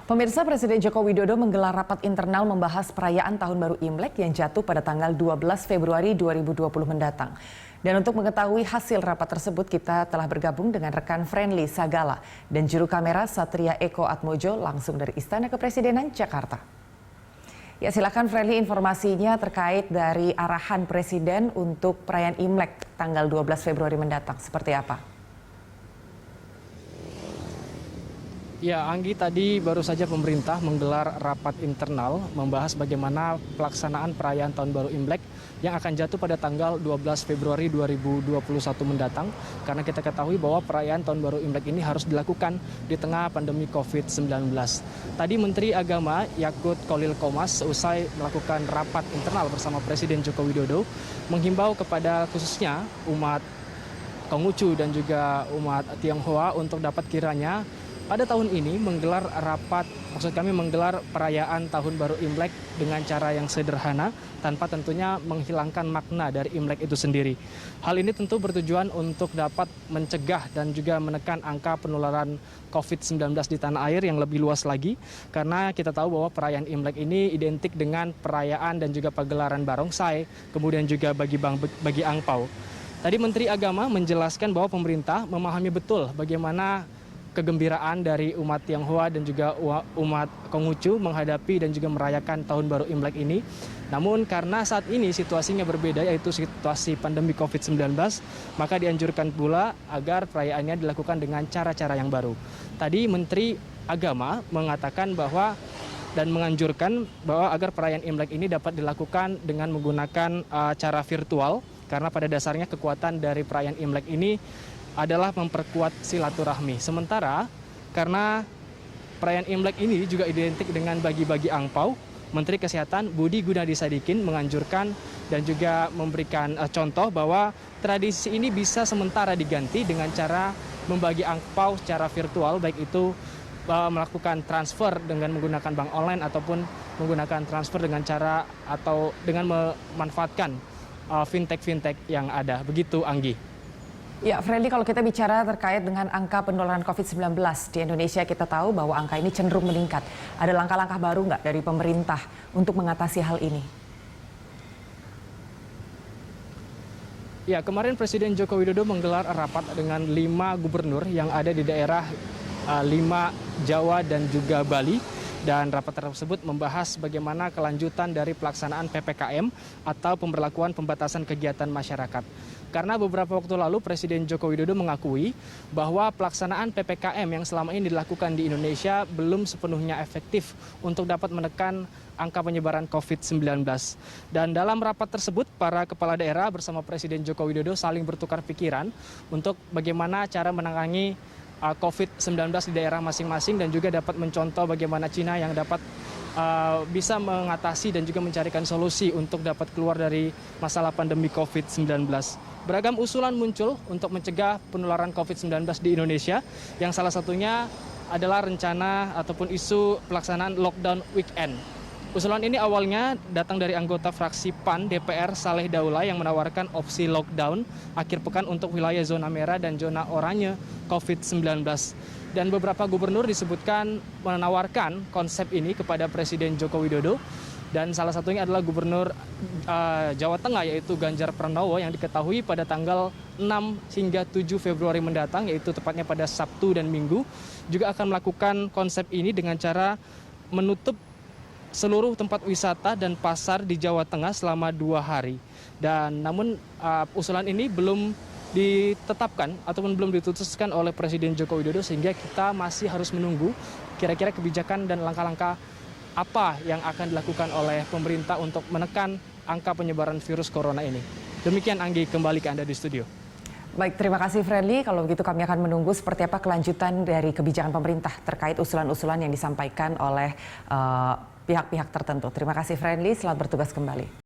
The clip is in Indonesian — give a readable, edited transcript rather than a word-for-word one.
Pemirsa, Presiden Joko Widodo menggelar rapat internal membahas perayaan Tahun Baru Imlek yang jatuh pada tanggal 12 Februari 2020 mendatang. Dan untuk mengetahui hasil rapat tersebut, kita telah bergabung dengan rekan Friendly Sagala dan juru kamera Satria Eko Atmojo langsung dari Istana Kepresidenan Jakarta. Ya, silakan Friendly, informasinya terkait dari arahan Presiden untuk perayaan Imlek tanggal 12 Februari mendatang. Seperti apa? Ya, Anggi, tadi baru saja pemerintah menggelar rapat internal membahas bagaimana pelaksanaan perayaan Tahun Baru Imlek yang akan jatuh pada tanggal 12 Februari 2021 mendatang. Karena kita ketahui bahwa perayaan Tahun Baru Imlek ini harus dilakukan di tengah pandemi COVID-19. Tadi Menteri Agama Yakut Khalil Qomas usai melakukan rapat internal bersama Presiden Joko Widodo menghimbau kepada khususnya umat Konghucu dan juga umat Tionghoa untuk dapat kiranya pada tahun ini menggelar menggelar perayaan Tahun Baru Imlek dengan cara yang sederhana tanpa tentunya menghilangkan makna dari Imlek itu sendiri. Hal ini tentu bertujuan untuk dapat mencegah dan juga menekan angka penularan COVID-19 di tanah air yang lebih luas lagi, karena kita tahu bahwa perayaan Imlek ini identik dengan perayaan dan juga pagelaran barongsai, kemudian juga bagi angpau. Tadi Menteri Agama menjelaskan bahwa pemerintah memahami betul bagaimana kegembiraan dari umat Tionghoa dan juga umat Konghucu menghadapi dan juga merayakan Tahun Baru Imlek ini. Namun karena saat ini situasinya berbeda, yaitu situasi pandemi COVID-19, maka dianjurkan pula agar perayaannya dilakukan dengan cara-cara yang baru. Tadi Menteri Agama mengatakan bahwa dan menganjurkan bahwa agar perayaan Imlek ini dapat dilakukan dengan menggunakan cara virtual, karena pada dasarnya kekuatan dari perayaan Imlek ini adalah memperkuat silaturahmi. Sementara karena perayaan Imlek ini juga identik dengan bagi-bagi angpau, Menteri Kesehatan Budi Gunadi Sadikin menganjurkan dan juga memberikan contoh bahwa tradisi ini bisa sementara diganti dengan cara membagi angpau secara virtual, baik itu melakukan transfer dengan menggunakan bank online ataupun menggunakan transfer dengan cara atau dengan memanfaatkan fintech yang ada. Begitu, Anggi. Ya, Friendly, kalau kita bicara terkait dengan angka penularan COVID-19 di Indonesia, kita tahu bahwa angka ini cenderung meningkat. Ada langkah-langkah baru nggak dari pemerintah untuk mengatasi hal ini? Ya, kemarin Presiden Joko Widodo menggelar rapat dengan 5 gubernur yang ada di daerah 5 Jawa dan juga Bali. Dan rapat tersebut membahas bagaimana kelanjutan dari pelaksanaan PPKM atau pemberlakuan pembatasan kegiatan masyarakat. Karena beberapa waktu lalu Presiden Joko Widodo mengakui bahwa pelaksanaan PPKM yang selama ini dilakukan di Indonesia belum sepenuhnya efektif untuk dapat menekan angka penyebaran COVID-19. Dan dalam rapat tersebut, para kepala daerah bersama Presiden Joko Widodo saling bertukar pikiran untuk bagaimana cara menangani COVID-19 di daerah masing-masing dan juga dapat mencontoh bagaimana Cina yang dapat bisa mengatasi dan juga mencarikan solusi untuk dapat keluar dari masalah pandemi COVID-19. Beragam usulan muncul untuk mencegah penularan COVID-19 di Indonesia, yang salah satunya adalah rencana ataupun isu pelaksanaan lockdown weekend. Usulan ini awalnya datang dari anggota fraksi PAN DPR Saleh Daulay yang menawarkan opsi lockdown akhir pekan untuk wilayah zona merah dan zona oranye COVID-19. Dan beberapa gubernur disebutkan menawarkan konsep ini kepada Presiden Joko Widodo. Dan salah satunya adalah Gubernur Jawa Tengah, yaitu Ganjar Pranowo, yang diketahui pada tanggal 6 hingga 7 Februari mendatang, yaitu tepatnya pada Sabtu dan Minggu, juga akan melakukan konsep ini dengan cara menutup seluruh tempat wisata dan pasar di Jawa Tengah selama 2 hari. Dan namun usulan ini belum ditetapkan ataupun belum diputuskan oleh Presiden Joko Widodo, sehingga kita masih harus menunggu kira-kira kebijakan dan langkah-langkah apa yang akan dilakukan oleh pemerintah untuk menekan angka penyebaran virus corona ini. Demikian, Anggi, kembali ke Anda di studio. Baik, terima kasih Friendly. Kalau begitu kami akan menunggu seperti apa kelanjutan dari kebijakan pemerintah terkait usulan-usulan yang disampaikan oleh pihak-pihak tertentu. Terima kasih Friendly, selamat bertugas kembali.